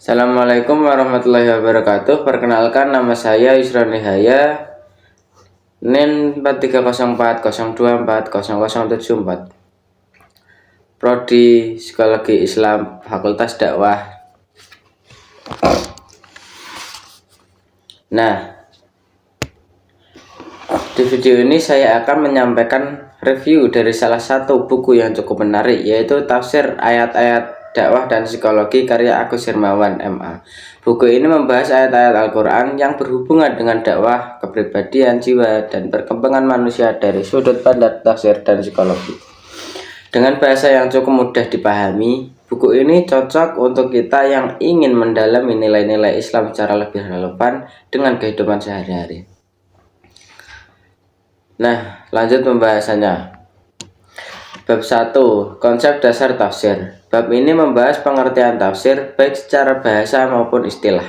Assalamualaikum warahmatullahi wabarakatuh. Perkenalkan, nama saya Yusron Nihaya, NIN 430402400074, Prodi Psikologi Islam, Fakultas Dakwah. Nah, di video ini saya akan menyampaikan review dari salah satu buku yang cukup menarik, yaitu Tafsir Ayat-Ayat Dakwah dan Psikologi karya Agus Hermawan, MA. Buku ini membahas ayat-ayat Al-Quran yang berhubungan dengan dakwah, kepribadian, jiwa, dan perkembangan manusia dari sudut pandang tafsir dan psikologi. Dengan bahasa yang cukup mudah dipahami, buku ini cocok untuk kita yang ingin mendalami nilai-nilai Islam secara lebih relevan dengan kehidupan sehari-hari. Nah, lanjut pembahasannya. Bab 1. Konsep dasar tafsir. Bab ini membahas pengertian tafsir baik secara bahasa maupun istilah.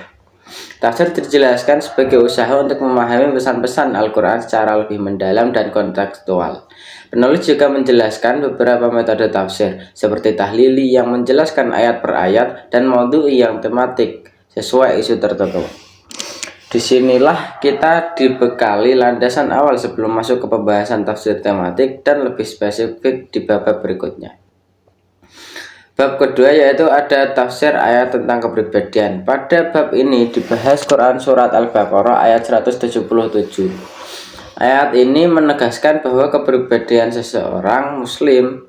Tafsir dijelaskan sebagai usaha untuk memahami pesan-pesan Al-Quran secara lebih mendalam dan kontekstual. Penulis juga menjelaskan beberapa metode tafsir, seperti tahlili yang menjelaskan ayat per ayat dan maudhu'i yang tematik sesuai isu tertentu. Disinilah kita dibekali landasan awal sebelum masuk ke pembahasan tafsir tematik dan lebih spesifik di bab berikutnya. Bab kedua yaitu ada tafsir ayat tentang kepribadian. Pada bab ini dibahas Quran Surat Al-Baqarah ayat 177. Ayat ini menegaskan bahwa kepribadian seseorang muslim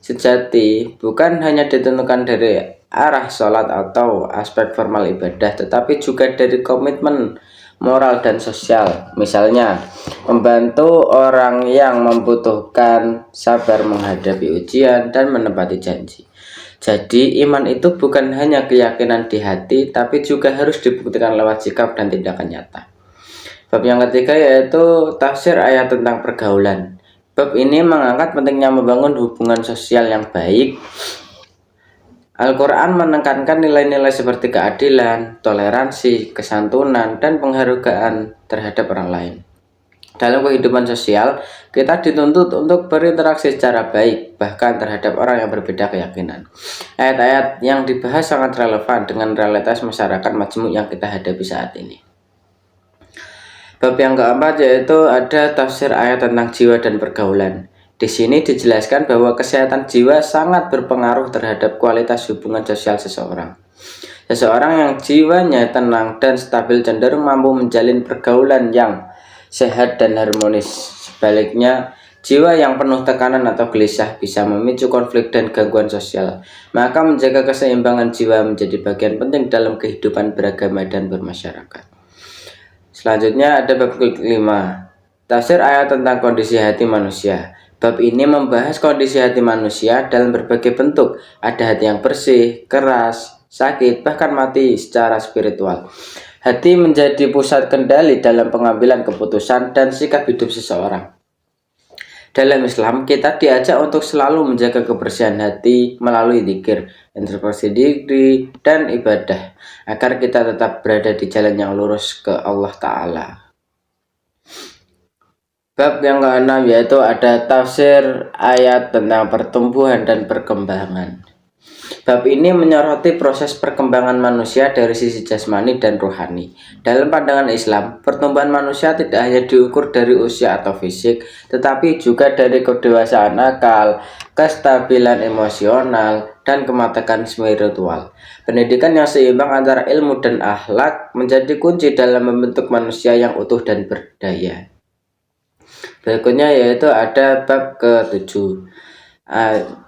sejati bukan hanya ditentukan dari arah sholat atau aspek formal ibadah, tetapi juga dari komitmen moral dan sosial. Misalnya, membantu orang yang membutuhkan, sabar menghadapi ujian, dan menepati janji. Jadi, iman itu bukan hanya keyakinan di hati, tapi juga harus dibuktikan lewat sikap dan tindakan nyata. Bab yang ketiga yaitu tafsir ayat tentang pergaulan. Bab ini mengangkat pentingnya membangun hubungan sosial yang baik. Al-Quran menekankan nilai-nilai seperti keadilan, toleransi, kesantunan, dan penghargaan terhadap orang lain. Dalam kehidupan sosial, kita dituntut untuk berinteraksi secara baik, bahkan terhadap orang yang berbeda keyakinan. Ayat-ayat yang dibahas sangat relevan dengan realitas masyarakat majmuk yang kita hadapi saat ini. Bab yang keempat yaitu ada tafsir ayat tentang jiwa dan pergaulan. Di sini dijelaskan bahwa kesehatan jiwa sangat berpengaruh terhadap kualitas hubungan sosial seseorang. Seseorang yang jiwanya tenang dan stabil cenderung mampu menjalin pergaulan yang sehat dan harmonis. Sebaliknya, jiwa yang penuh tekanan atau gelisah bisa memicu konflik dan gangguan sosial. Maka menjaga keseimbangan jiwa menjadi bagian penting dalam kehidupan beragama dan bermasyarakat. Selanjutnya ada bab kelima, tafsir ayat tentang kondisi hati manusia. Bab ini membahas kondisi hati manusia dalam berbagai bentuk. Ada hati yang bersih, keras, sakit, bahkan mati secara spiritual. Hati menjadi pusat kendali dalam pengambilan keputusan dan sikap hidup seseorang. Dalam Islam, kita diajak untuk selalu menjaga kebersihan hati melalui zikir, introspeksi diri, dan ibadah, agar kita tetap berada di jalan yang lurus ke Allah Ta'ala. Bab yang ke-6 yaitu ada tafsir ayat tentang pertumbuhan dan perkembangan. Bab ini menyoroti proses perkembangan manusia dari sisi jasmani dan rohani. Dalam pandangan Islam, pertumbuhan manusia tidak hanya diukur dari usia atau fisik, tetapi juga dari kedewasaan akal, kestabilan emosional, dan kematangan spiritual. Pendidikan yang seimbang antara ilmu dan akhlak menjadi kunci dalam membentuk manusia yang utuh dan berdaya. Berikutnya yaitu ada bab ke-7,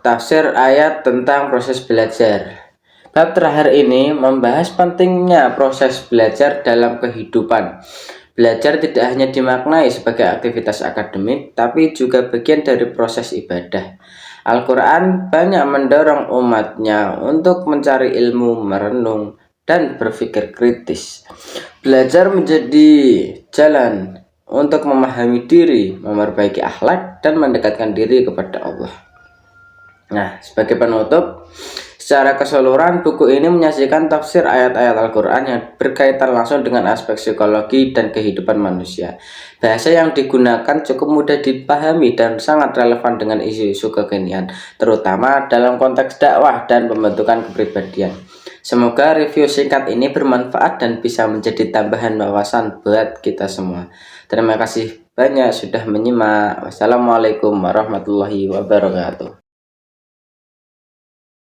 tafsir ayat tentang proses belajar. Bab terakhir ini membahas pentingnya proses belajar dalam kehidupan. Belajar tidak hanya dimaknai sebagai aktivitas akademik, tapi juga bagian dari proses ibadah. Al-Quran banyak mendorong umatnya untuk mencari ilmu, merenung, dan berpikir kritis. Belajar menjadi jalan untuk memahami diri, memperbaiki akhlak, dan mendekatkan diri kepada Allah. Nah, sebagai penutup, secara keseluruhan buku ini menyajikan tafsir ayat-ayat Al-Quran yang berkaitan langsung dengan aspek psikologi dan kehidupan manusia. Bahasa yang digunakan cukup mudah dipahami dan sangat relevan dengan isu-isu kekinian, terutama dalam konteks dakwah dan pembentukan kepribadian. Semoga review singkat ini bermanfaat dan bisa menjadi tambahan wawasan buat kita semua. Terima kasih banyak sudah menyimak. Wassalamualaikum warahmatullahi wabarakatuh.